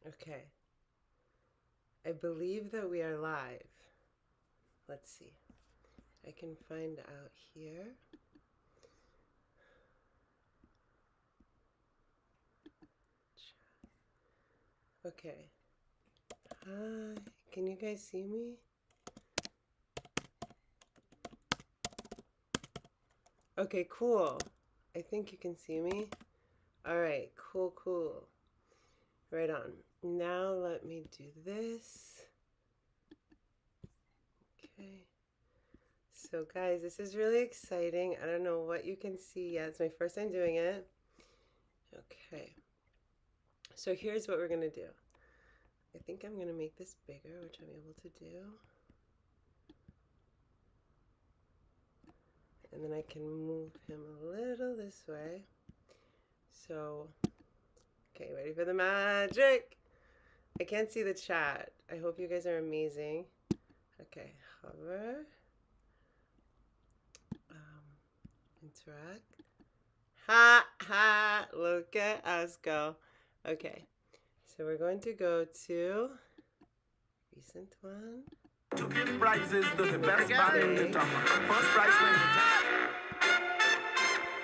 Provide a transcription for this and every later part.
Okay. I believe that we are live. Let's see. I can find out here. Okay. Hi. Can you guys see me? Okay, cool. I think you can see me. All right, cool. Right on. Now let me do this. Okay. So guys, this is really exciting. I don't know what you can see yet. It's my first time doing it. Okay. So here's what we're going to do. I think I'm going to make this bigger, which I'm able to do. And then I can move him a little this way. So, okay, ready for the magic? I can't see the chat. I hope you guys are amazing. Okay, hover. Interact. Ha! Look at us go. Okay, so we're going to go to recent one. To give prizes to the best badminton. First prize wins.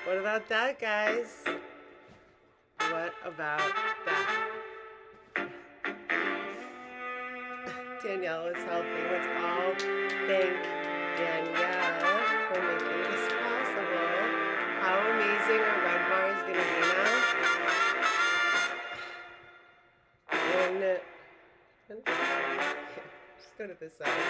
What about that, guys? What about that? Danielle is helping. Let's all thank Danielle for making this possible. How amazing our red bar is going to be now. And just go to this side.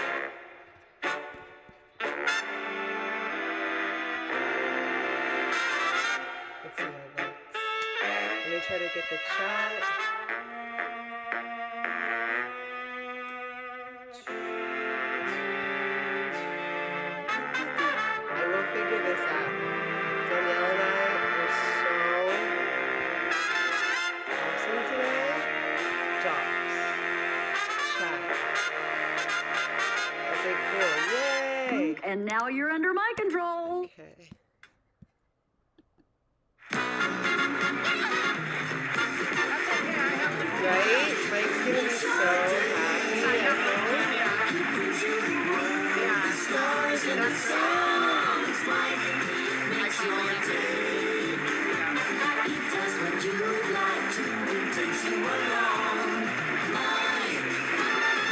Let's see how it looks. Let me try to get the chat. I will figure this out. Danielle and I were so awesome today. Dogs. Chat. Okay, cool. Yay! And now you're under my control. Okay. Right? Mike's gonna be so happy.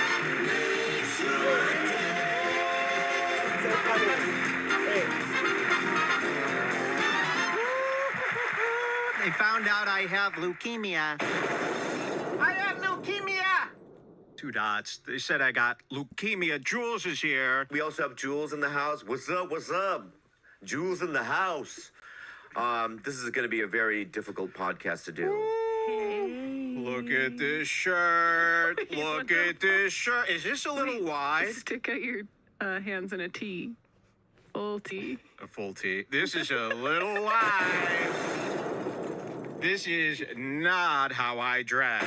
So funny. Hey. They found out I have leukemia. I have leukemia. 2 dots. They said I got leukemia. Jules is here. We also have Jules in the house. What's up? Jules in the house. This is going to be a very difficult podcast to do. Look at this shirt. Look at this shirt. Is this a little wide? Stick out your hands in a T. Full T. A full T. This is a little wide. This is not how I dress.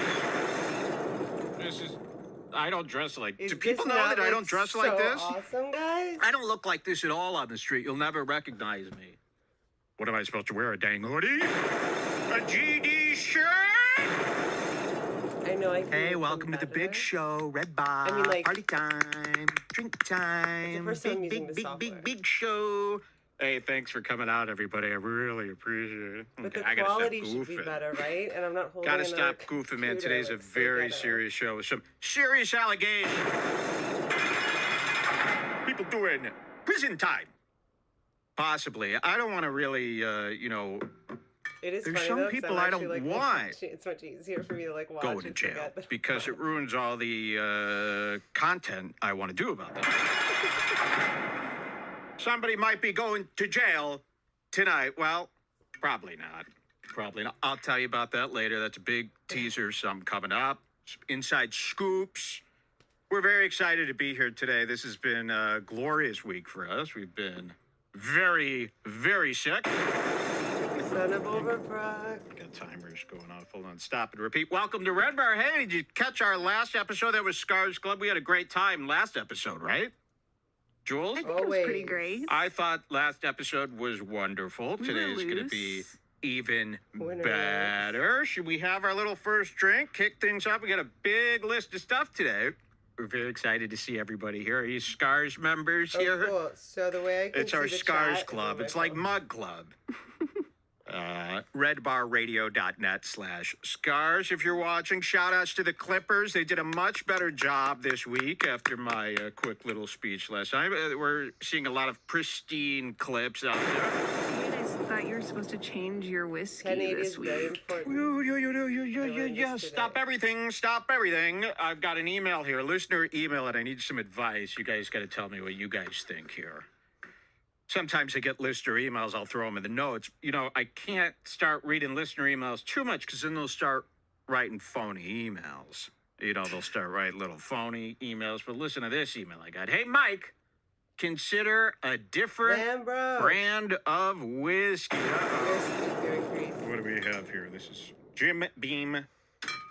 I don't dress like. Is Do people this know not, that I don't dress so like this? Awesome, guys. I don't look like this at all on the street. You'll never recognize me. What am I supposed to wear? A dang hoodie? A GD shirt? I know. I feel Hey, welcome to the better. big show. Red bar. I mean, like- party time. Drink time. first time I'm using big, the big, software. big show. Hey, thanks for coming out, everybody. I really appreciate it. But Okay, the I gotta stop quality should be goofing. better, right? And I'm not holding. Gotta another stop goofing, man. computer, Today's a like, so very ghetto. serious show with some serious allegations. People doing prison time. Possibly. I don't want to really, It is There's funny, some though, 'cause people I'm I don't actually, like, want It's much easier for me to like watch go to and jail forget the- because it ruins all the content I want to do about that. Somebody might be going to jail tonight. Well, probably not. Probably not. I'll tell you about that later. That's a big teaser. Some coming up. Some inside scoops. We're very excited to be here today. This has been a glorious week for us. We've been very, very sick. Son of Overbrook. Got timers going off. Hold on. Stop and repeat. Welcome to Red Bar. Hey, did you catch our last episode? That was Scars Club. We had a great time last episode, right? Jules? I think it was pretty great. I thought last episode was wonderful. We Today were is going to be loose. even Winner better, should we have our little first drink? Kick things up. We got a big list of stuff today. We're very excited to see everybody here. Are you Scars members Oh, here? cool. So the way I can It's see our the Scars chat is on Club. my It's like phone. Mug Club. redbarradio.net/scars. If you're watching, shout outs to the Clippers. They did a much better job this week after my quick little speech last night. We're seeing a lot of pristine clips out there. You guys thought you were supposed to change your whiskey 1080 this is very week. important. Yeah. Stop everything. Stop everything. I've got an email here, a listener email, and I need some advice. You guys got to tell me what you guys think here. Sometimes I get listener emails, I'll throw them in the notes. You know, I can't start reading listener emails too much because then they'll start writing phony emails. You know, they'll start writing little phony emails. But listen to this email I got. Hey, Mike, consider a different Lambro. brand of whiskey. You're great. What do we have here? This is Jim Beam,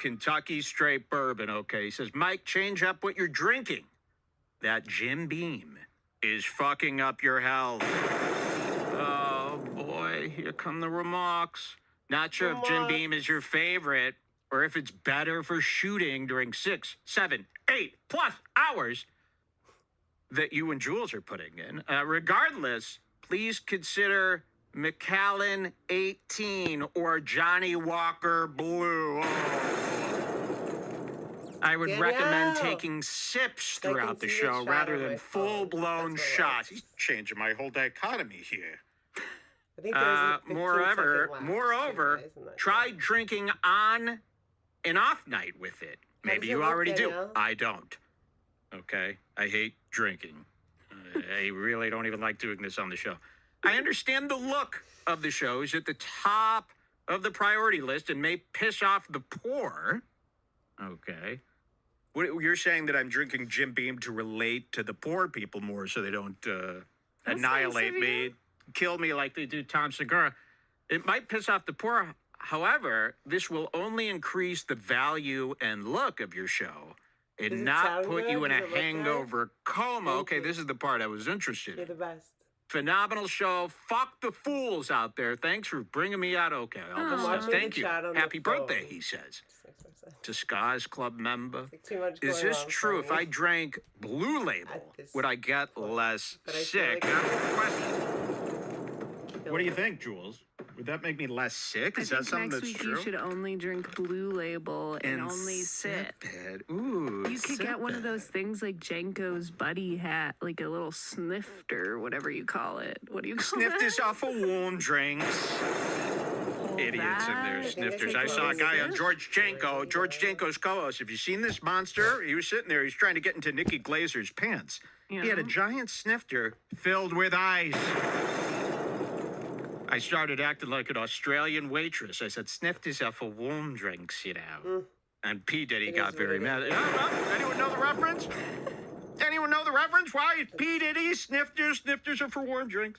Kentucky Straight Bourbon. Okay, he says, Mike, change up what you're drinking. That Jim Beam is fucking up your health. Oh boy, here come the remarks. Not sure if Jim Beam is your favorite or if it's better for shooting during 6, 7, 8+ hours that you and Jules are putting in. Regardless, please consider Macallan 18 or Johnny Walker Blue. Oh. I would recommend Danielle. taking sips I can throughout the see the show chat rather on my than phone. full-blown That's what it shots. was. He's changing my whole dichotomy here. I think there's a 15 Moreover, second lapse, too, guys, try drinking on an off night with it. How Maybe does it you look, already do. Danielle? I don't. Okay? I hate drinking. I really don't even like doing this on the show. I understand the look of the show is at the top of the priority list and may piss off the poor. Okay. You're saying that I'm drinking Jim Beam to relate to the poor people more so they don't annihilate nice of me, you. kill me like they do Tom Segura. It might piss off the poor. However, this will only increase the value and look of your show Does and it not sound put good? you in Does a it look good? hangover coma. Thank Okay, you. this is the part I was interested You're in. the best. Phenomenal show. Fuck the fools out there. Thanks for bringing me out okay. Elvis Aw. says, Watching thank the you. chat on the Happy birthday, phone. he says. Makes no sense. To Scars Club member. It's like too much Is going this on true? for If I me. drank Blue Label, At this would I get point. less But I feel sick? like That's the it's- question. What do you think, Jules? Would that make me less sick? I Is that think something next that's week true? you should only drink Blue Label and only sip. Insipid. Ooh, You could get one of those things like Jenko's buddy hat, like a little snifter, whatever you call it. What do you call Sniffed that? this off of warm drinks. Oh, Idiots in their that- snifters. I I saw a think guy those on George Janko, George Janko's co-host. Have you seen this monster? He was sitting there. He's trying to get into Nikki Glazer's pants. He had a Yeah. giant snifter filled with ice. I started acting like an Australian waitress. I said, sniff yourself for warm drinks, you know. And P. Diddy It got is very what mad. it is. Anyone know the reference? Anyone know the reference? Why P. Diddy snifters are for warm drinks?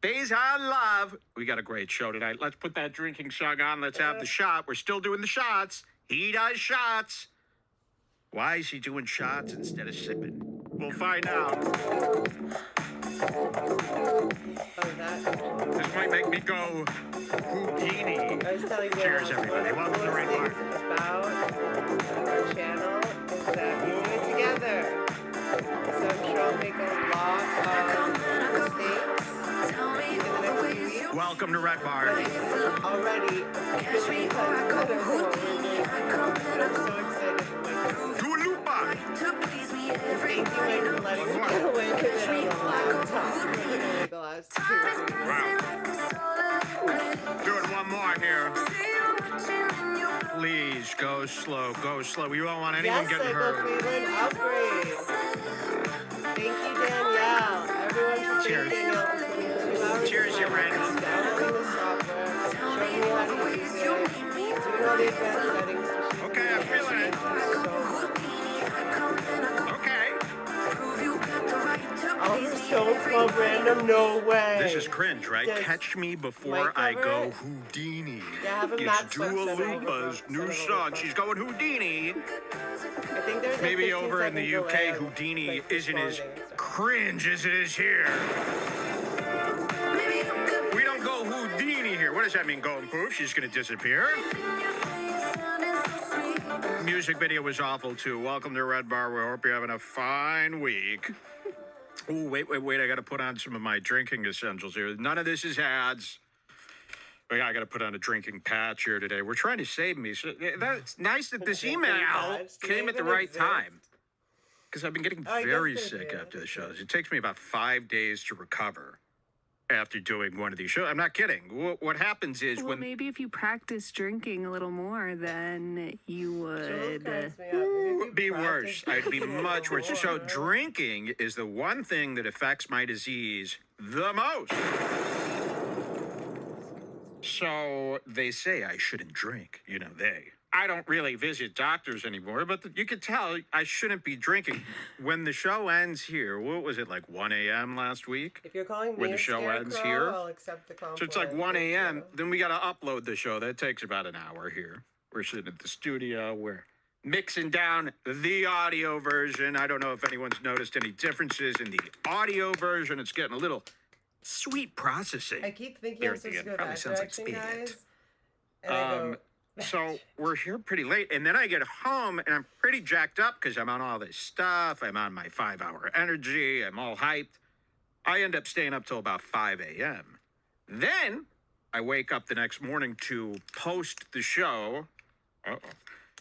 Days I love. We got a great show tonight. Let's put that drinking song on. Let's have the shot. We're still doing the shots. He does shots. Why is he doing shots instead of sipping? We'll find out. Oh, that. This might make me go Houdini. I was telling you, Cheers, everybody. one of the Welcome to Red coolest Bar. things about our channel is that we do it together. So I'm sure I'll make a lot of mistakes in the next few weeks. Welcome to Red Bar. But it's already really better for what we're doing. And I'm so excited for my kids. Dua Lipa. Thank you, Mike, for letting me get away with it on the laptop for like the last 2 weeks. Wow. Doing one more here. Please go slow. Go slow. We don't want anyone Yes, getting Psycho hurt. Cleveland, upgrade. Thank you, Danielle. Everyone, for Cheers. thanking Danielle for putting 2 hours Cheers, of you time Red. into downloading the software, showing me how to use it, doing all the advanced settings. So she can Okay, I'm feeling it. Thank you so much. Okay. Oliver Stone Club Random, no way. This is cringe, right? Does Catch me before Mike I cover go it? Houdini. Yeah, have a It's match Dua box over Lipa's the new front. song. She's going Houdini. I think there's a Maybe 15 over in the second UK, delay on, Houdini like, isn't as responding, so. cringe as it is here. We don't go Houdini here. What does that mean, going poof? She's going to disappear? Music video was awful, too. Welcome to Red Bar. We hope you're having a fine week. Oh, wait. I got to put on some of my drinking essentials here. None of this is ads. Oh, yeah, I got to put on a drinking patch here today. We're trying to save me. So that's nice that this email came at the right time. Because I've been getting very sick after the shows. It takes me about 5 days to recover after doing one of these shows. I'm not kidding. What happens is Well, maybe if you practice drinking a little more, then you would. Be worse. I'd be much worse. So drinking is the one thing that affects my disease the most. So they say I shouldn't drink. I don't really visit doctors anymore, but you could tell I shouldn't be drinking. When the show ends here, what was it, like 1 a.m. last week? If you're calling me when the show ends here, I'll accept the compliment. so it's like 1 a.m. Then we got to upload the show. That takes about an hour here. We're sitting at the studio. We're mixing down the audio version. I don't know if anyone's noticed any differences in the audio version. It's getting a little sweet processing. I keep thinking I'm supposed to go that direction, guys. And I go... So we're here pretty late, and then I get home, and I'm pretty jacked up because I'm on all this stuff. I'm on my 5-hour energy. I'm all hyped. I end up staying up till about 5 a.m. Then I wake up the next morning to post the show.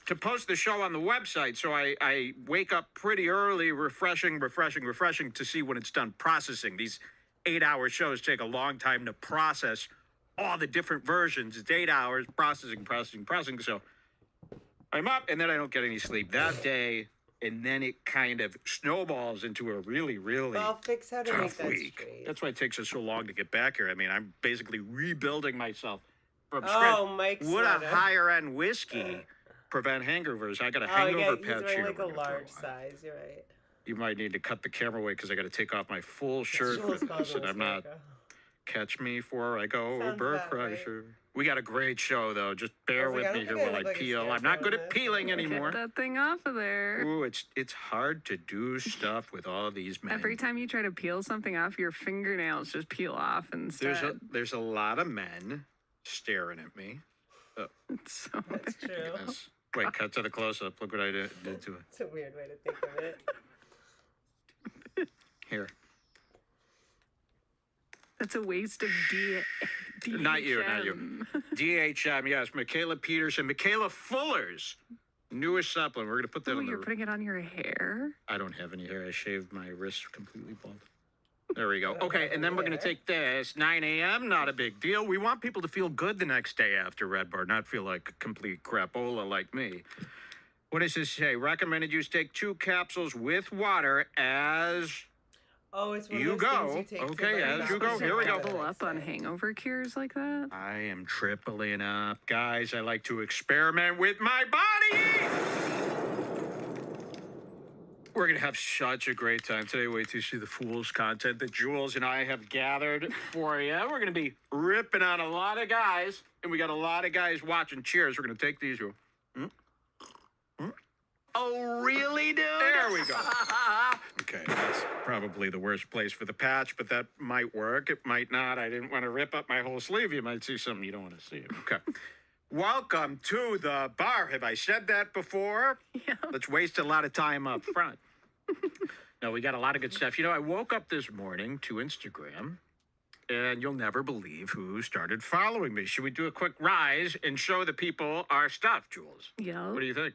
To post the show on the website. So I wake up pretty early, refreshing to see when it's done processing. These 8-hour shows take a long time to process all the different versions. It's 8 hours processing. So I'm up, and then I don't get any sleep that day, and then it kind of snowballs into a really I'll fix how to make tough that week. straight. That's why it takes us so long to get back here. I mean, I'm basically rebuilding myself from Oh, scratch. Mike Would a Slaughter. higher end whiskey prevent hangovers? I got a hangover he's patch wearing here. like we're a gonna throw large on. size. You're right. You might need to cut the camera away because I got to take off my full shirt Jules for calls this, him and a I'm not. scarecrow. Catch me for I go Sounds over about right. pressure. We got a great show though. Just bear I was with like, I me don't here think I while I look like a peel. I'm not good scarecrow at in peeling this. anymore. Get that thing off of there. Ooh, it's hard to do stuff with all these men. Every time you try to peel something off, your fingernails just peel off instead. There's a lot of men staring at me. It's so That's true. Yes. Wait, cut to the close up. Look what I did to it. It's a weird way to think of it. Here. That's a waste of DHM. Not you. DHM, yes. Michaela Peterson. Michaela Fuller's newest supplement. We're going to put that Oh, on you're the... putting it on your hair? I don't have any hair. I shaved my wrists completely bald. There we go. Okay, and then we're going to take this. 9 a.m., not a big deal. We want people to feel good the next day after Red Bar, not feel like a complete crapola like me. What does this say? Recommended use take 2 capsules with water as... Oh, it's one You of those go. things you take Okay, to as you go. Here we go. Double up on hangover cures like that? I am tripling up. Guys, I like to experiment with my body! We're going to have such a great time today. Wait till you see the Fools content that Jules and I have gathered for you. We're going to be ripping on a lot of guys, and we got a lot of guys watching. Cheers. We're going to take these. Oh, really, dude? There we go. Okay, that's probably the worst place for the patch, but that might work. It might not. I didn't want to rip up my whole sleeve. You might see something you don't want to see. Okay. Welcome to the bar. Have I said that before? Yeah. Let's waste a lot of time up front. No, we got a lot of good stuff. I woke up this morning to Instagram, and you'll never believe who started following me. Should we do a quick rise and show the people our stuff, Jules? Yeah. What do you think?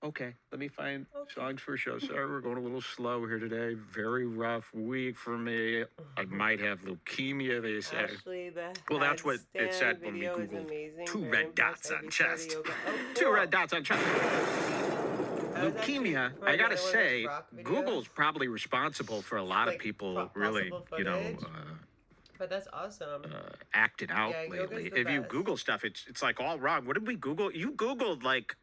Okay, let me find songs for a show. Sorry, we're going a little slow here today. Very rough week for me. I might have leukemia, they say. Actually, Well, that's what it said when we video is Googled amazing. 2 Very red dots impressed. on Every side of chest. yoga. Oh, 2 cool. red dots on chest. I was actually Leukemia, for I gotta another one of those say, rock videos, Google's probably responsible for a lot of like, people really, possible footage. But that's awesome. acting out Yeah, yoga's lately. the If you best. Google stuff, it's like all wrong. What did we Google? You Googled like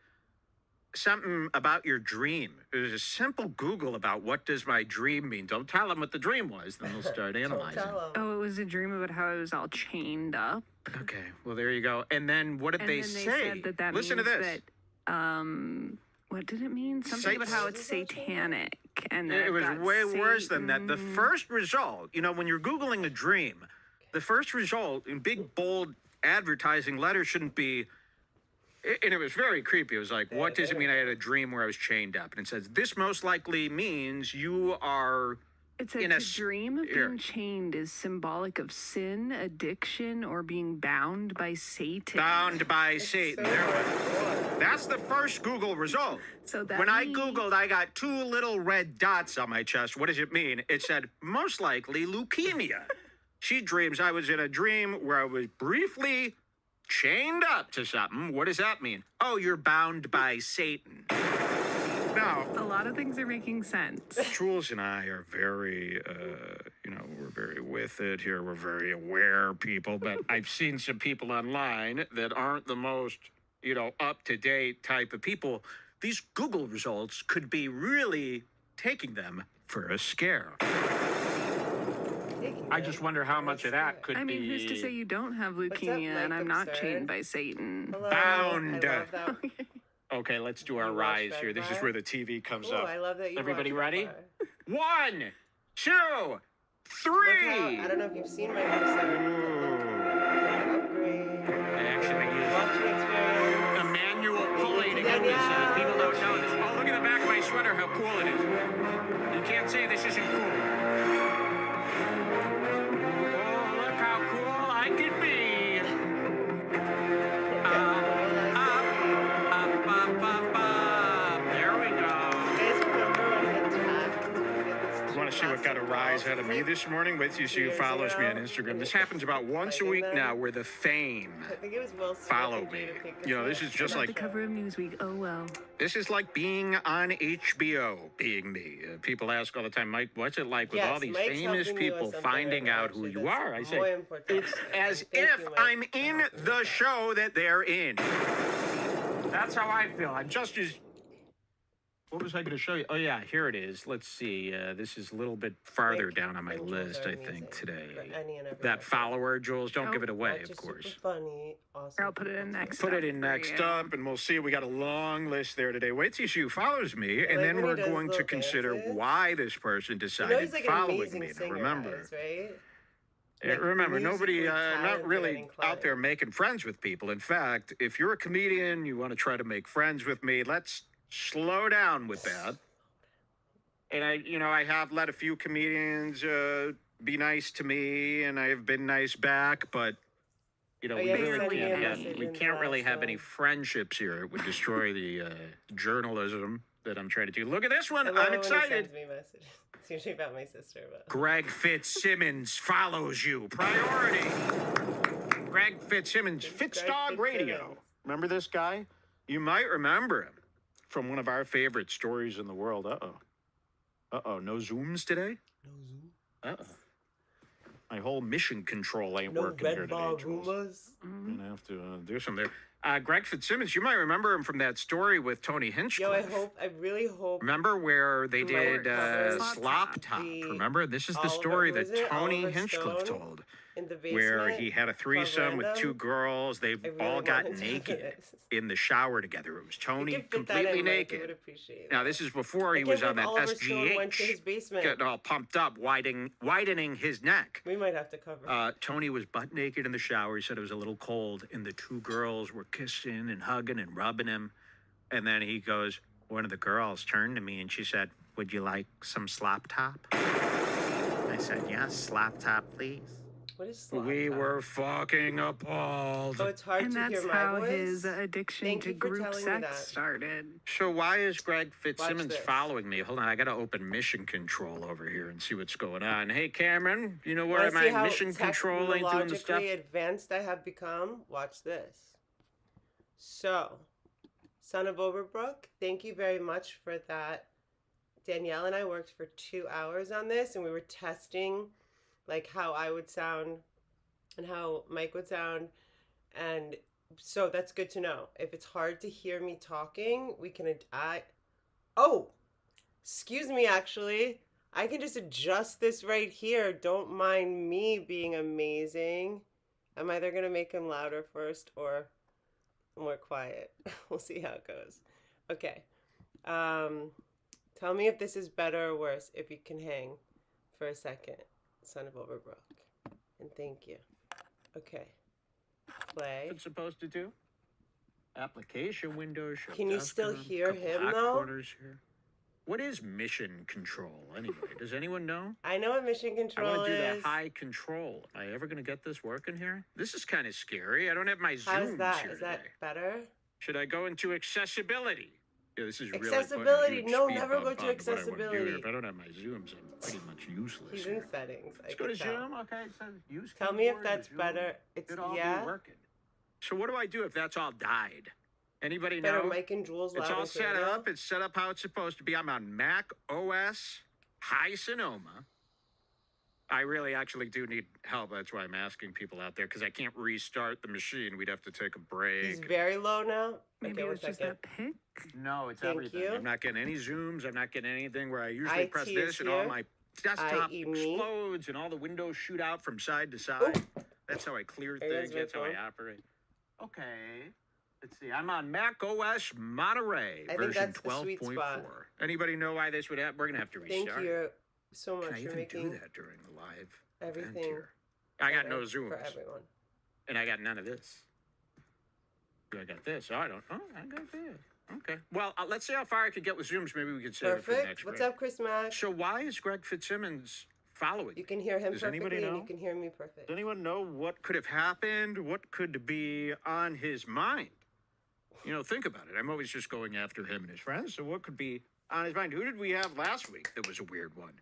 something about your dream. It was a simple Google about what does my dream mean. Don't tell them what the dream was. Then they'll start Don't analyzing. tell 'em. Oh, it was a dream about how I was all chained up. Okay, well there you go. And then what did And they then they say? said that Listen to means this. that, what did it mean? Something about how it's satanic. And that It was got way worse than that. The Satan. first result, when you're Googling a dream, the first result in big, bold advertising letter shouldn't be. And it was very creepy. It was like, what does it mean I had a dream where I was chained up? And it says, this most likely means you are. It said to dream of being chained is symbolic of sin, addiction, or being bound by Satan. Bound by Satan. That's the first Google result. So that when I Googled, I got 2 little red dots on my chest. What does it mean? It said, most likely leukemia. She dreams I was in a dream where I was briefly chained up to something. What does that mean? Oh, you're bound by Satan. Now, a lot of things are making sense. Jules and I are very, we're very with it here. We're very aware people, but I've seen some people online that aren't the most, up-to-date type of people. These Google results could be really taking them for a scare. I just wonder how much of that could be. I mean, who's to say you don't have leukemia and I'm not chained by Satan? Hello. Bound. I love that. Okay, let's do our rise here. This is where the TV comes up. I love that you Everybody watched ready? that 1, 2, 3. I don't know if you've seen my episode. Upgrade. I actually use Watching experience. a manual pulley to get this. People don't know this. Oh, look at the back of my sweater, how cool it is. You can't say this isn't cool. Oh, look how cool I can be. There we go. You want to see what got a rise out of me this morning? Wait till you see who follows me on Instagram. This happens about once a week now, where the fame I think it was Will Smith follow and me. Jada Pinkett You know, this is just About like the cover of Newsweek. Oh well. this is like being on HBO, being me. People ask all the time, Mike, what's it like with all these Mike's famous helping you with people something finding right now, out who actually, you that's are? I more say, important. it's as Thank if you, Mike, I'm for in helping the me. show that they're in. That's how I feel. I'm just as. What was I going to show you? Oh, yeah, here it is. Let's see. This is a little bit farther Mike down on my and Jules list, are I amazing. think, today. For any and every That episode. follower, Jules, don't give it away, Just of course. Super funny, awesome. I'll put it in next. Put it up in for next you. up, and we'll see. We got a long list there today. Wait till you see who follows me, and like then when he we're does going to little consider dances. why this person You decided know he's like an following amazing me. Now, singer, remember, guys, right? remember, nobody, musically not talented really and inclined. out there making friends with people. In fact, if you're a comedian, you want to try to make friends with me, let's slow down with that. And I have let a few comedians be nice to me, and I have been nice back, but we yeah, he sent me a message we in the can't really last have any one. friendships here. It would destroy the journalism that I'm trying to do. Look at this one. I love I'm it when he excited. sends me messages. It's usually about my sister, but Greg Fitzsimmons follows you. Priority. Greg Fitzsimmons, Fitzdog Radio. Fitzsimmons. Remember this guy? You might remember him from one of our favorite stories in the world. Uh-oh, no Zooms today? No Zoom? Uh-oh. My whole mission control ain't no working here red today, bar Jules. rumors. I'm gonna have to do some there. Greg Fitzsimmons, you might remember him from that story with Tony Hinchcliffe. I really hope. Remember where they did Robert Slop Top? The Remember? This is the Oliver- story who that is it? Tony Oliver Hinchcliffe Stone? told. In the basement, Where he had a threesome with random? 2 girls. They I really all got wanted to do naked this. in the shower together. It was You Tony could fit that completely in, Mike, I naked. would appreciate Now, it. this is before I he can't was on that believe Oliver Stone went to his SGH, basement. getting all pumped up, widening his neck. We might have to cover. Tony was butt naked in the shower. He said it was a little cold, and the 2 girls were kissing and hugging and rubbing him. And then he goes, one of the girls turned to me and she said, "Would you like some slop top?" I said, "Yes, slop top, please." What is slop We top? were fucking appalled. Oh, it's hard And to that's hear my how voice. his addiction Thank to you for group telling me sex that. started. So why is Greg Fitzsimmons this. following me? Hold on, I got to open mission control over here and see what's going on. Hey, Cameron, you know where Wanna am see I how mission controlling, doing the stuff? technologically advanced I have become? Watch this. So, Son of Overbrook, thank you very much for that. Danielle and I worked for 2 hours on this, and we were testing like how I would sound and how Mike would sound. And so that's good to know. If it's hard to hear me talking, we can excuse me, actually. I can just adjust this right here. Don't mind me being amazing. I'm either going to make him louder first or more quiet. We'll see how it goes. Okay. Tell me if this is better or worse, if you can hang for a second, Son of Overbrook. And thank you. Okay. play. It's supposed to do. Application window. Show Can you desk still on, hear couple him, hot though? corners here. What is mission control anyway? Does anyone know? I know what mission I control want to do is. the high control. Am I ever going to get this working here? This is kind of scary. I don't have my How's zooms that? here Is that today. better? Should I go into accessibility? Yeah, this is really Accessibility? putting a huge No, speed never bump go to on what I want to do accessibility. here. If I don't have my zooms, I'm pretty much useless. He's here. in settings. Let's go to Zoom. Okay, it says use Tell me if keyboard, that's Zoom. better. It's It'll all yeah. be working. So what do I do if that's all died? Anybody Better know? Mike and Jules. It's loud all and set clear now? up. It's set up how it's supposed to be. I'm on Mac OS High Sonoma. I really actually do need help. That's why I'm asking people out there because I can't restart the machine. We'd have to take a break. He's very low now. Maybe okay, it was just that pick. No, it's Thank everything. you. I'm not getting any zooms. I'm not getting anything where I usually IT press is this and all here. my desktop IE me. explodes and all the windows shoot out from side to side. That's how I clear There things. goes my That's how I phone. operate. Okay. Let's see. I'm on Mac OS Monterey, I think version that's the sweet 12.4. spot. Anybody know why this would happen? We're going to have to restart. Thank you so Can much I for even making do that during the live event everything here? I got no better zooms. for everyone. And I got none of this. I got this. Oh, I got this. Okay. Well, let's see how far I could get with zooms. Maybe we could save it for the Perfect. next What's break. up, Chris Mack? So why is Greg Fitzsimmons following You me? can hear him Does anybody perfectly, and know? you can hear me perfect. Does anyone know what could have happened? What could be on his mind? You know, think about it. I'm always just going after him and his friends. So what could be on his mind? Who did we have last week that was a weird one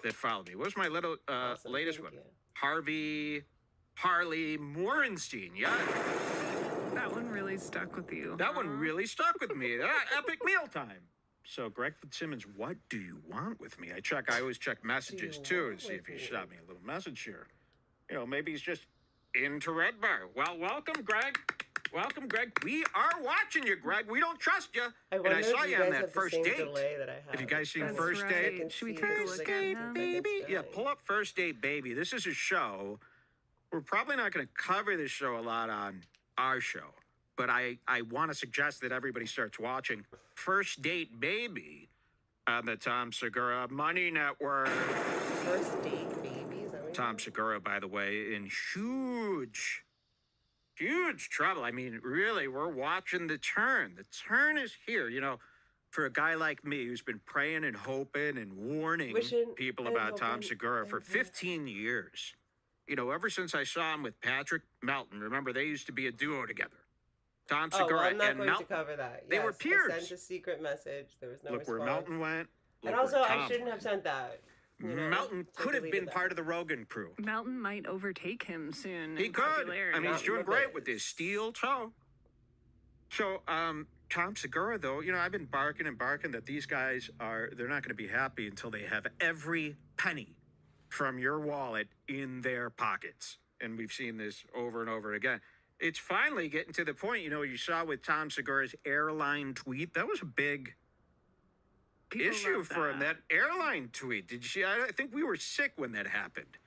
that followed me? What was my little Awesome, latest thank one? you. Harley Morenstein. Yeah, That one really stuck with you. that one really stuck with me. Epic mealtime. So, Greg Fitzsimmons, what do you want with me? I always check messages you too want to see if with he me? shot me a little message here. You know, maybe he's just into Red Bar. Well, welcome, Greg. Welcome, Greg. We are watching you, Greg. We don't trust you. I And wonder I saw if you guys on that have first the same date. delay that I have. Have you guys seen That's First right. Date? Should we take a First look Date, at him? baby. Yeah, pull up First Date, baby. This is a show. We're probably not going to cover this show a lot on our show, but I want to suggest that everybody starts watching First Date, baby on the Tom Segura Money Network. First date, baby. Is that what Tom Segura, by the way, in huge trouble. I mean, really, we're watching the turn. The turn is here. You know, for a guy like me who's been praying and hoping and warning Wishing people and about Tom hoping Segura for and 15 years. You know, ever since I saw him with Patrick Melton. Remember, they used to be a duo together. Tom Oh, Segura well, I'm not and going Melton. to cover that. They were Yes, peers. I sent a secret message. There was no Look response. where Melton went. And look also, where I Tom shouldn't went. have sent that. You know, Melton so I could have deleted been that. part of the Rogan crew. Melton might overtake him soon. He in could. popularity. I mean, he's Not doing in the great with biz. his steel toe. So, Tom Segura, though, you know, I've been barking and barking that these guys they're not going to be happy until they have every penny from your wallet in their pockets. And we've seen this over and over again. It's finally getting to the point, you know, you saw with Tom Segura's airline tweet. That was a big People issue love for him, that airline tweet. Did you see? I think we were sick when that happened.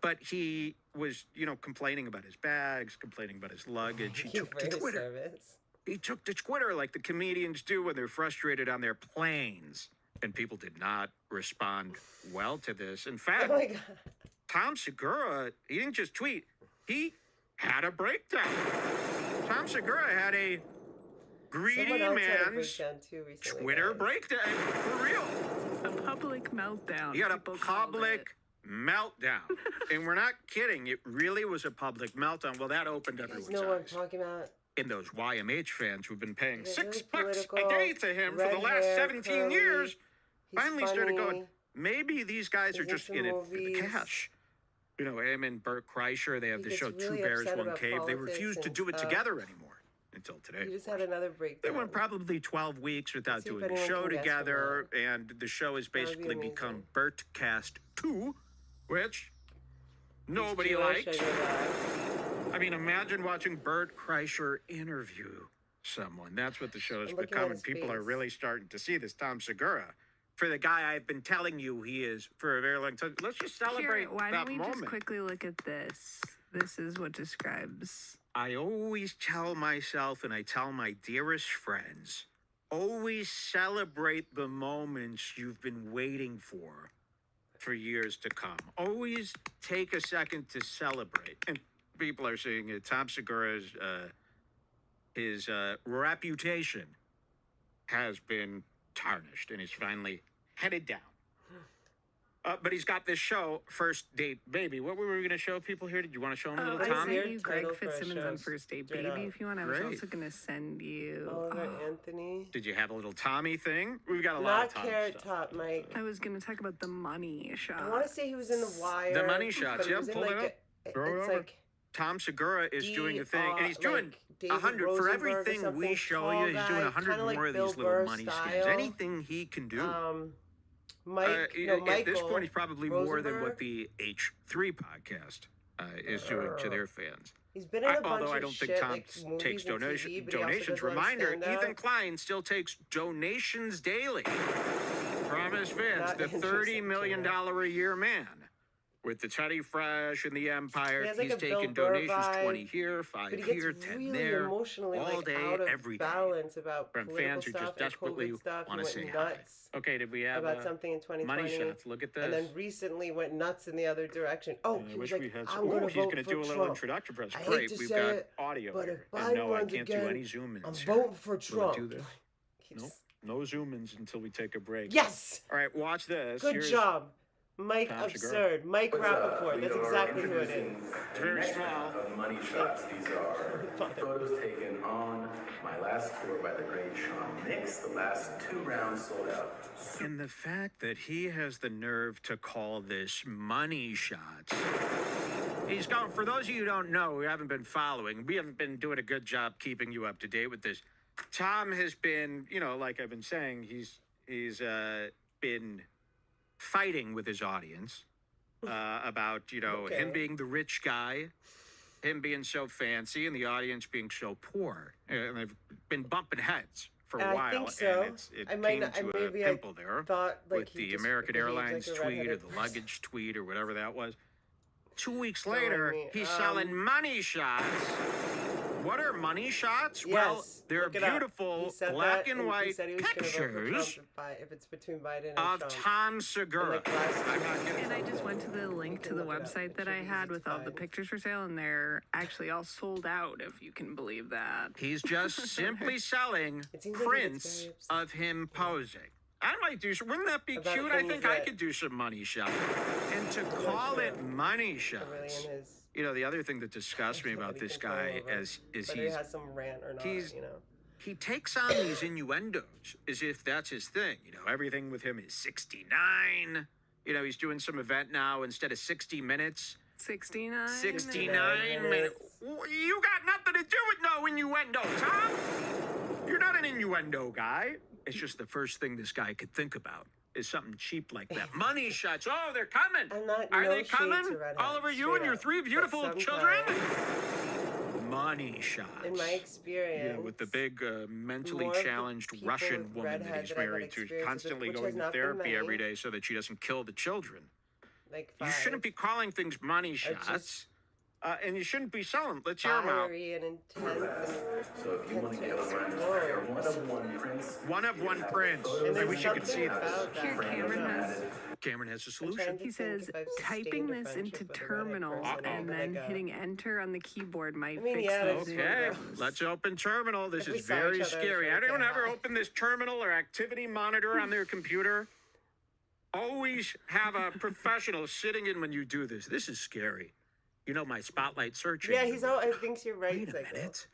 But he was, you know, complaining about his bags, complaining about his luggage. He Thank you took for to your Twitter. service. He took to Twitter like the comedians do when they're frustrated on their planes. And people did not respond well to this. In fact, Oh my god. Tom Segura, he didn't just tweet, he had a breakdown. Tom Segura had a greedy Someone else had a man's breakdown too recently. Twitter guys. breakdown. For real. A public meltdown. He had a people called public meltdown. And we're not kidding. It really was a public meltdown. Well, that opened You guys everyone's know what I'm eyes. talking about. And those YMH fans who've been paying He's $6 really bucks a political, day to him for the red last hair, 17 curly. years He's finally started going, funny. maybe these guys are He's in just some in it for the movies. cash. You know, him and Bert Kreischer, they have He the gets show really Two Bears, upset One about Cave. They politics refuse to and do it stuff. together anymore until today. He just of had course. another They breakdown. went probably 12 weeks without see if doing the anyone show can guess from together, and the show has That would be basically amazing. become Bertcast 2, which He's nobody Jewish, likes. I know that. I mean, imagine watching Bert Kreischer interview someone. That's what the show has I'm looking at become, and his people are face. really starting to see this Tom Segura for the guy I've been telling you he is for a very long time. Let's just celebrate Here, why that don't we moment. just quickly look at this? This is what describes. I always tell myself, and I tell my dearest friends, always celebrate the moments you've been waiting for years to come. Always take a second to celebrate. And people are seeing it. Tom Segura's his reputation has been tarnished, and he's finally headed down. But he's got this show, First Date Baby. What were we going to show people here? Did you want to show them a little I Tommy? see. You Greg Title for a Fitzsimmons show on First Date straight Baby up. if you want. I was Great. also going to send you. Oliver oh, Anthony. Did you have a little Tommy thing? We've got a lot Not of Tommy Carrot stuff. Top, Mike. I was going to talk about the money shot. I want to say he was in The Wire. The money shots, but he yeah, was in, pull it like, up. Throw it it's over. like Tom Segura is doing a thing, and he's doing like David 100 for Rosenberg or everything we something, show tall you. He's doing guy, 100 kinda like more of Bill these little Burr money style. scams. Anything he can do. Mike, At this point, he's probably more than what Rosenberg. the H3 podcast is doing to their fans. He's been in a bunch Although I of don't shit, think Tom like movies takes and donations. TV, but he also does a lot of Reminder: stand-up. Ethan Klein still takes donations daily from his fans. Not The $30 interesting, million too. a year man. With the Teddy Fresh and the Empire, He has, like, he's a Bill taking Burr donations, vibe, 20 here, 5 But he here, gets 10 really there, emotionally all like day, out of every day. balance about From political fans who stuff just and desperately COVID stuff. want He to went say hi. nuts Okay, did we have about something in 2020. money shots? Look at this. And then recently went nuts in the other direction. Oh, I he was wish like, we had I'm going to he's vote going to for do a little Trump. introduction for us. I hate Great, to we've say got it, audio but here. if And Biden no, I runs can't do again, any zoom ins. I'm here. voting for Will Trump. it do this? He's- Nope. No zoom ins until we take a break. Yes! All right, watch this. Good Here's- job. Mike Tom Segura. Absurd. Mike Rappaport. That's exactly who it is. It's very small. Of money shots. These are photos taken on my last tour by the great Sean Nix. The last 2 rounds sold out. And the fact that he has the nerve to call this money shots. He's going, for those of you who don't know, who haven't been following, we haven't been doing a good job keeping you up to date with this. Tom has been, like I've been saying, he's been fighting with his audience about, him being the rich guy, him being so fancy, and the audience being so poor. And they've been bumping heads for a I while. think so. And it I might came not- to maybe a I pimple there thought, like, with he the just American behaved like Airlines a tweet or redheaded the person. luggage tweet or whatever that was. 2 weeks Don't later, worry. he's selling money shots. What are money shots? Well, Yes, they're look it up. beautiful He said black that, and he white said he was gonna vote for pictures Trump if it's between Biden and of Trump. Tom Segura. like last I'm not kidding. And I just went to the link to can the look it up. website It that should I be had easy with to all the find. pictures for sale, and they're actually all sold out, if you can believe that. He's just simply selling It seems like he gets prints very upset. of him posing. I might do some, wouldn't that be About cute? I things think I that- could do some money shots. And to call it money shots. Really in his, The other thing that disgusts me about any this control guy over is whether he has some rant or not, he's- you know. he takes on these innuendos as if that's his thing. Everything with him is 69. He's doing some event now instead of 60 minutes. 69? 69 minutes. You got nothing to do with no innuendo, Tom. You're not an innuendo guy. It's just the first thing this guy could think about is something cheap like that. Money shots. Oh, they're coming. I'm not Are no they shade coming? to redheads, All over you straight and your up. 3 But beautiful children? sometimes, Money shots. in my experience, With the big mentally more of the challenged people Russian with woman that redhead he's that I've had married to, experience with, constantly which going has to not been therapy every many. day so that she doesn't kill the children. like You shouldn't be calling things money shots. just And you shouldn't be selling them. Let's hear them out. fiery and intense and So if you want to get intense. one, Whoa. one of one prints. One of one prince. And I there's wish you could something see this. about that. Here, Cameron has. Cameron has a I'm solution. trying to He think says if I've typing sustained a this friendship into with a redhead terminal person and over, then like, a- hitting enter on the keyboard might I mean, fix yeah, the there's Zoom. Okay, problems. let's open terminal. This If we is saw each very other, scary. I would Anyone say ever hi. open this terminal or activity monitor on their computer? Always have a professional sitting in when you do this. This is scary. My spotlight search. Yeah, engine. he's all. I think you're right. Wait a Psycho. minute.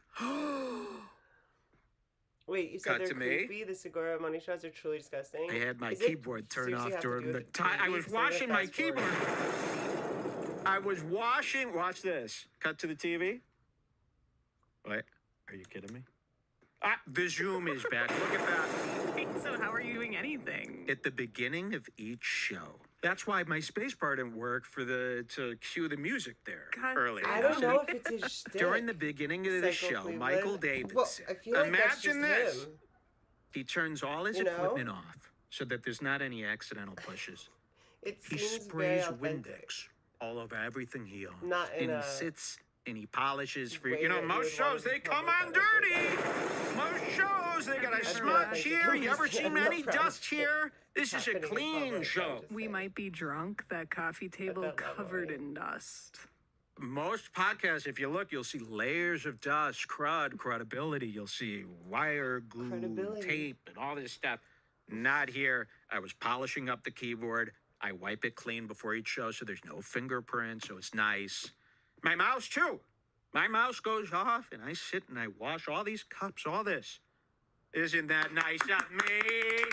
Wait, you said Cut they're to me. creepy. The Segura money shots are truly disgusting. I had my Is it keyboard turned seriously off have to during do the with time. I TV? was 'Cause I'm gonna washing my fast forward. keyboard. I was washing. Watch this. Cut to the TV. Wait, are you kidding me? The Zoom is back. Look at that. Wait, so how are you doing anything? At the beginning of each show. That's why my space bar didn't work to cue the music there God, earlier. I don't know if it's his shtick. During the beginning of the Psycho show, Cleveland. Michael Well, Davidson. I feel like that's Imagine just this. him. He turns all his You know? equipment off so that there's not any accidental pushes. It He seems sprays very authentic. Windex all over everything he owns. Not in and he a sits and he polishes for way that you most would want shows to they come public on that dirty. Most shows they got a I've never smudge watched here. it. You ever seen No any problem. dust here? This is a Happening in clean public, show. I'm just We saying. might be drunk. That coffee table that level, covered right? in dust. most podcasts, if you look, you'll see layers of dust, credibility. You'll see wire, glue, Credibility. tape, and all this stuff. Not here. I was polishing up the keyboard. I wipe it clean before each show so there's no fingerprints, so it's nice. My mouse, too. My mouse goes off, and I sit and I wash all these cups, all this. Isn't that nice of me?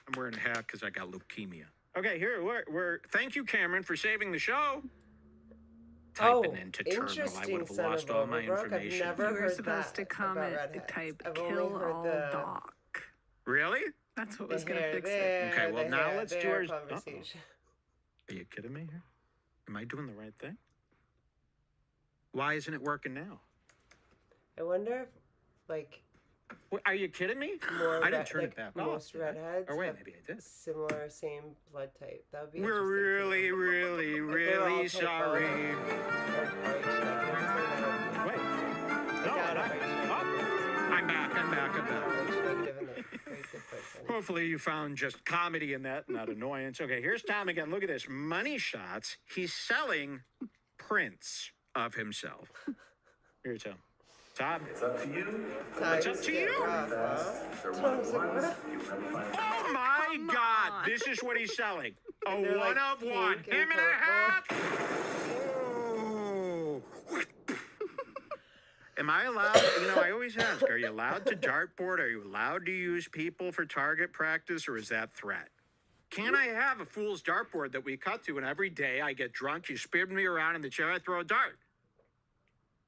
I'm wearing a hat because I got leukemia. Okay, here, we're thank you, Cameron, for saving the show. Typing into terminal, I interesting, would have son lost of all my Overbrook. I've information. never You were heard supposed to that comment, about redheads. type I've only kill heard all the Doc. Really? That's what the was going to hair fix it. there, Okay, well, the now hair let's do there ours. conversation. Are you kidding me here? Am I doing the right thing? Why isn't it working now? I wonder if, like, What, are you kidding me? more I didn't turn like it back most off. redheads Or wait, have maybe I did. similar, same blood type. That would be We're interesting to really, know. really, Like, they're all really type O. sorry. Or RH negative. Wait. I No, got I'm RH back. negative. I'm back. RH negative and they're very different. Hopefully you found just comedy in that, not annoyance. Okay, here's Tom again. Look at this. Money shots. He's selling prints of himself. Here's Tom. Tom. It's up to you. Times up to get you. rough, huh? They're Tom's like, one-of-ones. what? You will never find Oh my Come God! on. This is what he's selling. A And they're one like of one. pink and Him and a hat. purple. Oh. Am I allowed? I always ask: are you allowed to dartboard? Are you allowed to use people for target practice, or is that threat? Can I have a fool's dartboard that we cut to, and every day I get drunk, you spin me around in the chair, I throw a dart?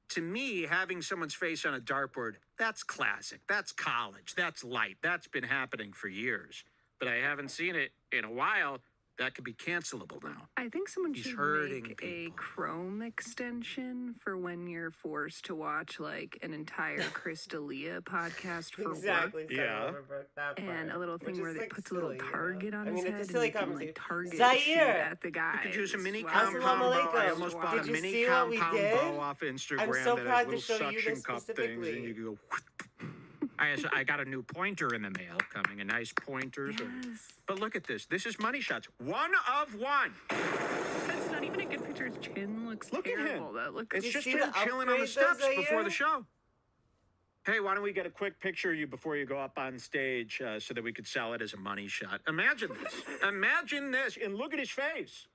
To me, having someone's face on a dartboard, that's classic. That's college. That's light. That's been happening for years. But I haven't seen it in a while. That could be cancelable now. I think someone He's should hurting make a people. Chrome extension for when you're forced to watch like an entire Chris D'Elia podcast for Exactly. work. Son Yeah. of Overbrook, that And part, a little which thing is, where they like, puts a little silly, target on I his mean, head it's a silly and he can, conversation. like target Zaire! shoot at the guy. You could use a mini Wow. compound Assalamu bow. I alaikum. almost bought Did a you mini see what we compound did? bow off Instagram I'm so that proud has to little show you suction this cup things, and specifically. you go. I got a new pointer in the mail coming, a nice pointer. So- Yes. But look at this. This is money shots. One of one. That's not even a good picture. His chin looks Look terrible. at him. That looks It's you just see him the chilling on the upgrade, steps though, before the Zaire? show. Hey, why don't we get a quick picture of you before you go up on stage so that we could sell it as a money shot? Imagine this. Imagine this. And look at his face.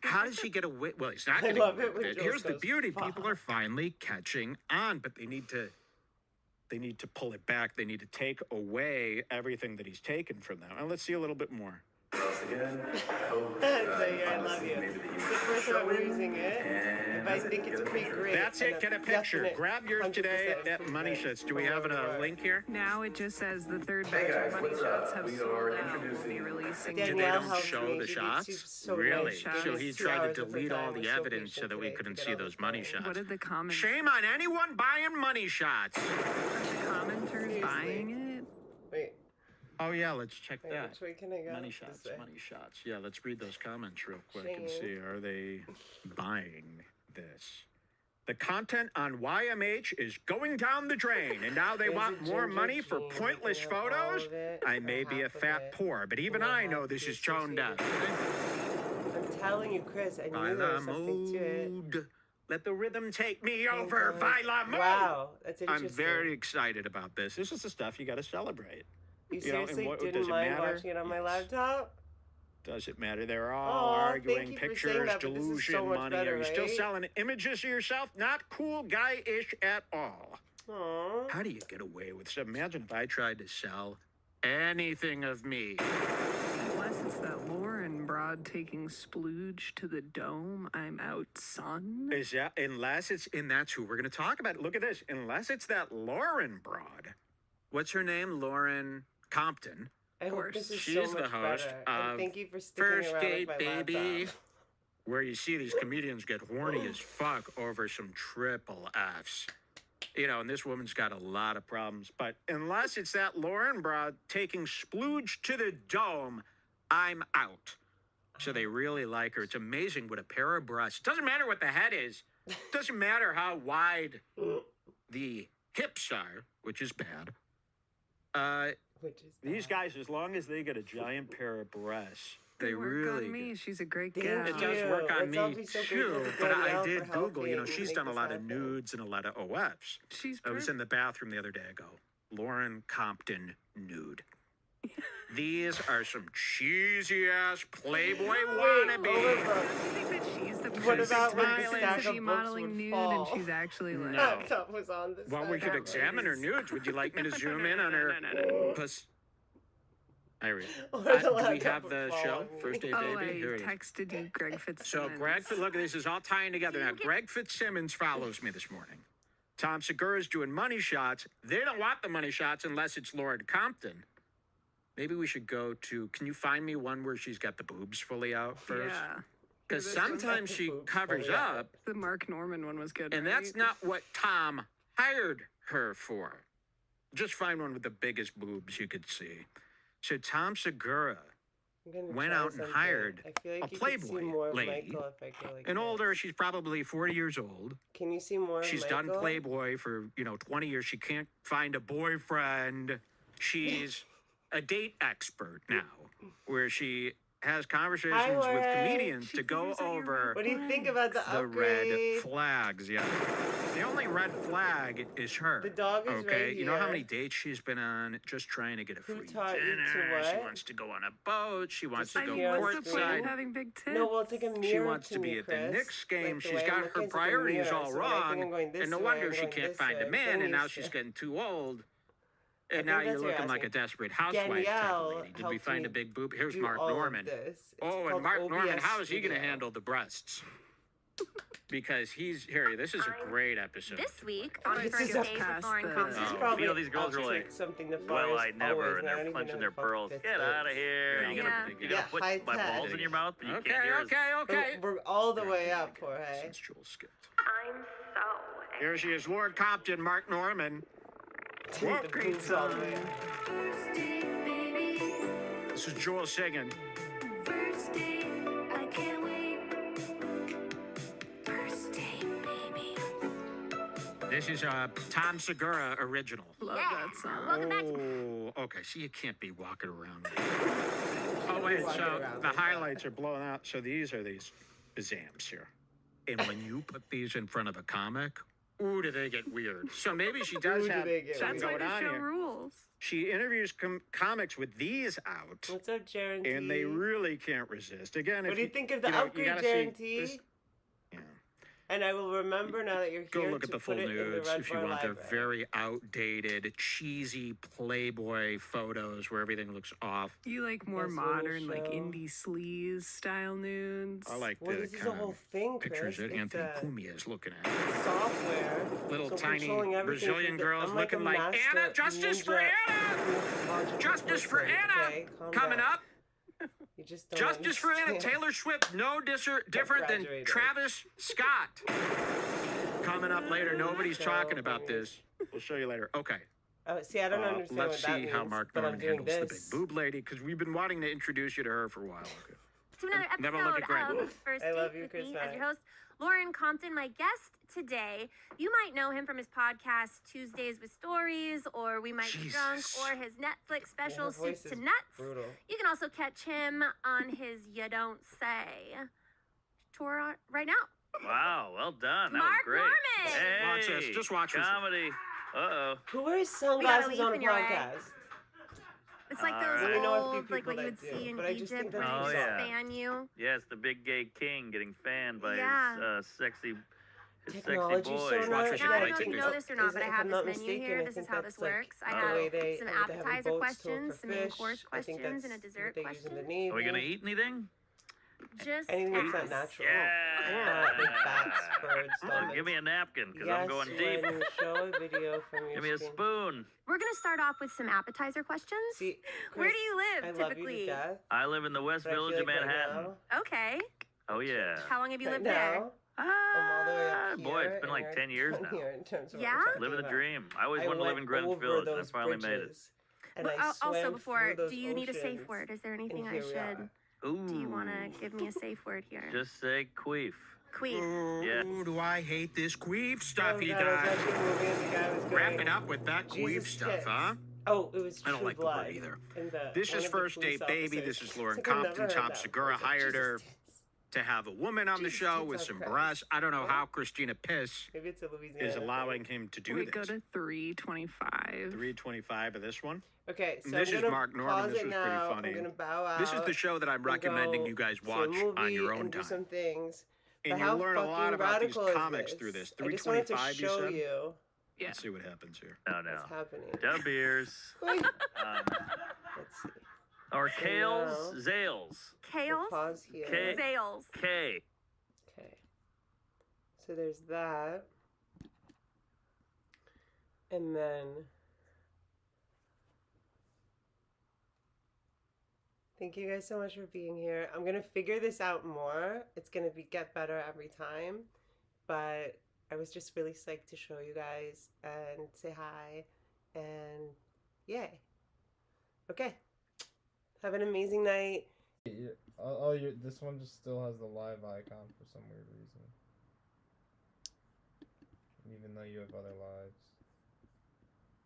How does he get away? Well, he's not I getting love away it with when it. Jules Here's the goes, beauty. People "Fuck." are finally catching on, but they need to pull it back. They need to take away everything that he's taken from them. And let's see a little bit more. Once again, I hope Zaire, I find love something you. maybe that It's the first time I'm using it. And But I that's it. think it's Get a pretty picture. great. That's and it. Get a picture. definite Grab yours today 100% at Money improvement Shots. Do we from have where we a were. link here? Now it just says the third Hey batch guys, of money what's shots up? have We sold are out. We'll be introducing releasing Do they Danielle don't helped show me. the She shots? did so Really? nice. She So did he 2 tried hours to of her delete time. all It was the so evidence so patient that we today couldn't to see get all those the money things. shots. What did the comments? Shame on anyone buying money shots. Are the commenters Seriously. buying it? Wait, Oh yeah, let's check wait, that. which way can I go? Money This shots, way. money shots. Yeah, let's read those comments real quick and Shame. see, are they buying this? The content on YMH is going down the drain, and now they There's want a more ginger money for gene. pointless You can have all photos. of it I or may be a half of fat it. poor, but even We'll I have know to this be is tone deaf. I'm telling you, Chris, I knew By there the was something to it. mood. Let the rhythm take me Oh, over. God. By the mood. Wow, that's interesting. I'm very excited about this. This is the stuff you got to celebrate. You you know, and seriously what- didn't does it mind matter? watching it on my Yes. laptop? Does it matter? They're all Aw, arguing thank you for saying pictures, that, but this is delusion, so much money. better, Are you still right? selling images of yourself? Not cool guy-ish at all. Aww. How do you get away with so? Imagine if I tried to sell anything of me. Unless it's that Lauren broad taking splooge to the dome, I'm out, son. Is that unless it's and that's who we're going to talk about. Look at this. Unless it's that Lauren broad. What's her name? Lauren Compton. I hope course. this is She's so the much host better. of And thank you for sticking First around Date with my Baby, laptop. where you see these comedians get horny as fuck over some triple Fs. You know, and this woman's got a lot of problems. But unless it's that Lauren broad taking splooge to the dome, I'm out. So they really like her. It's amazing what a pair of breasts. Doesn't matter what the head is. Doesn't matter how wide the hips are, which is bad. Which is These bad. guys, as long as they get a giant pair of breasts, They Work really on me. do. She's a great Thank gal. It does you. work on Let's all me be so too, grateful to but I Danielle did for Google. You know, helping she's make done a this lot of happen. nudes and a lot of OFs. She's I was perfect. in the bathroom the other day. I go, Lauren Compton nude. These are some cheesy ass Playboy wannabes. Don't you think that she's the What perfect about when the person stack to of be books modeling would nude fall? and she's actually like No. Laptop was on this Well, side. we could That examine her ladies. nudes. Would you like me to zoom in on her puss? Irene, Or the do we laptop have would the fall show? on me. First Aid Oh, Baby? I Here it is. texted you Greg Fitzsimmons. So Greg, look, this is all tying together now. Greg Fitzsimmons follows me this morning. Tom Segura's doing money shots. They don't want the money shots unless it's Lauren Compton. Maybe we should go to, can you find me one where she's got the boobs fully out first? Yeah. Because This one's got sometimes the she boobs covers fully out. up, The Mark Norman one was good, and right? that's not what Tom hired her for. Just find one with the biggest boobs you could see. So Tom Segura, I'm gonna went try out and something. hired I feel like a you could see Playboy more of lady, Michael if I go like an this. older, she's probably 40 years old. Can you see more She's of done Michael? Playboy for, 20 years. She can't find a boyfriend. She's a date expert now, where she has conversations with Jorge. comedians She to go figures out your over What do you think about the the red upgrade? flags. Yeah. The only red flag is her. The dog is okay? right You know how here. many dates she's been on just trying to get a Who free taught you to dinner. She what? wants to go on a boat. She wants to I go mean, what's the point courtside. of having big tits? No, well, it's like a mirror She wants to to me, be at the Chris. Knicks game. Like, the She's way I'm got looking, her it's like a priorities mirror. all So when I think wrong. I'm going this And no way, wonder I'm she going can't this find way. a man, Then and you now s- she's getting too old. think And now that's you're what you're looking like a asking. desperate housewife type of Danielle lady. Did we helped find me a big boob? Here's do Mark all of Norman. this. It's Oh, and called Mark Norman, OBS how is he going to Studio. handle the breasts? Because he's here. This is a great episode. This week on This First is Days a- with past Lauren the- This is Compton. probably You know, these girls are alternate like, something the well, forest I never, always, and I don't they're even clenching know their the fuck pearls. fits Get is. out of here. Yeah. You're Yeah. gonna put high my tech. balls in your mouth, but you Okay, can't hear us. okay. We're all the way up, Jorge. Since Joel skipped. I'm so Here she is, Lauren Compton, Mark Norman. Dude, the great boobs all the song. way up. This is Joel singing. First date, I can't wait. First date, baby. This is a Tom Segura original. Love that song. Welcome back to Oh, okay. See, you can't be walking around. Oh, wait. Walking So around the like that. highlights are blowing out. So these are these exams here. And when you put these in front of a comic, ooh, do they get weird. So maybe she does Ooh, do have they get something That's why going the on show here. rules. She interviews comics with these out, What's up, Jaron T? and they really can't resist. Again, What if do you think of the you upgrade, gotta see Jaron T? this- yeah. And I will remember now that you're here Go look at to the full put it in the nudes Red if you Bar want. They're Library. very outdated, cheesy Playboy photos where everything looks off. You like more That's what modern, like show. indie sleaze style nudes. I like Well, the this is a kind whole of thing, pictures Chris. that It's Anthony a Cumia is looking at. software. Little so tiny controlling everything Brazilian from the- girls I'm like looking a like master Anna, justice for ninja Anna! Justice for person, Anna! okay? Calm Coming down. up, You just don't justice for Anna. understand. Taylor Swift, no different than graduated. Travis Scott. Coming up later, nobody's talking about this. We'll show you later. Okay. Oh, see, I don't understand Let's what that see means, how Mark but I'm Norman doing handles this. the big boob lady, because we've been wanting to introduce you to her for a while. Okay. to another episode Never look at Greg. of First I Date love you, with Chris me as Mack. your host, Lauren Compton. My guest today, you might know him from his podcast Tuesdays with Stories, or We Might Be Drunk, Jesus. or his Netflix special her voice Soup to is Nuts. brutal. You can also catch him on his You Don't Say tour right now. Wow, well done. That Mark was great. Norman. Hey, Watch this. Just watch this. comedy. Uh-oh. Who wears got a sunglasses leaf on a in your eye. podcast? It's like All those right. We know a few old, like people what you'd that do, see in but I just think Egypt they're where they Oh, just yeah. fan you. Yes, the big gay king getting fanned by Yeah. his sexy Technology boys. so Watch nice. this Now, I don't right know if you there. know this or not, but I If have I'm this not menu mistaken, here. I This is think how that's this like works. I the have way they- some they have in appetizer boats questions, for some main fish. course I think questions, and a that's dessert what they use in the question. Navy. Are we gonna eat anything? Just Anything that's not ask. natural. Yeah. Like bats, birds, dolphins. Give me a napkin, because yes, I'm going deep. when you show a video from your Give me a screen. spoon. We're gonna start off with some appetizer questions. See, Where Chris, do you live I love typically? you to death, I live in the West but I feel Village of like right Manhattan. now- Okay. Oh, yeah. How long have you right lived there? now, I'm all the way up Boy, here, it's been and like you're 10 years down now. here in terms of what Yeah? we're talking Living the about. dream. I always I wanted to live went in Greenwich over Village, and I those finally made it. bridges, and I Also, swam before, through those do you need a safe oceans, word? Is there anything and I here we are. should? Ooh. Do you want to give me a safe word here? Just say queef. Queef. Yeah. Ooh, do I hate this queef Oh, stuff he God, I was does. watching a movie and the guy was Wrap going, it up with that queef Jesus stuff, tits. huh? Oh, it was I don't True like the Blood. word either. And This one is of the First police Date Baby. officers. This is Lauren It's like, I've never Compton. heard Tom that Segura before. hired Jesus her tits. to have a woman on the Jesus show tits with on some Christ. breasts. I don't know how Christina Piss Maybe it's a Louisiana is thing. allowing him to do We this. go to 325. 325 of this one. Okay, so This I'm is gonna Mark Norman. pause This it was pretty now. funny. I'm gonna bow out. This is the show that I'm and recommending go you guys to a watch on movie your own and do time. some things. And But you how learn a lot fucking about these radical is comics through this. I just wanted to 325, you show said? you Yeah. Let's see what happens here. No, no. what's happening. Dumb beers. Wait, Um, let's see. or So Kales, now- Zales. We'll Kales? pause here. Okay. Zales. K. Okay. So there's that. And then thank you guys so much for being here. I'm gonna figure this out more. It's gonna get better every time. But I was just really psyched to show you guys and say hi and yay. Okay. Have an amazing night. This one just still has the live icon for some weird reason. Even though you have other lives.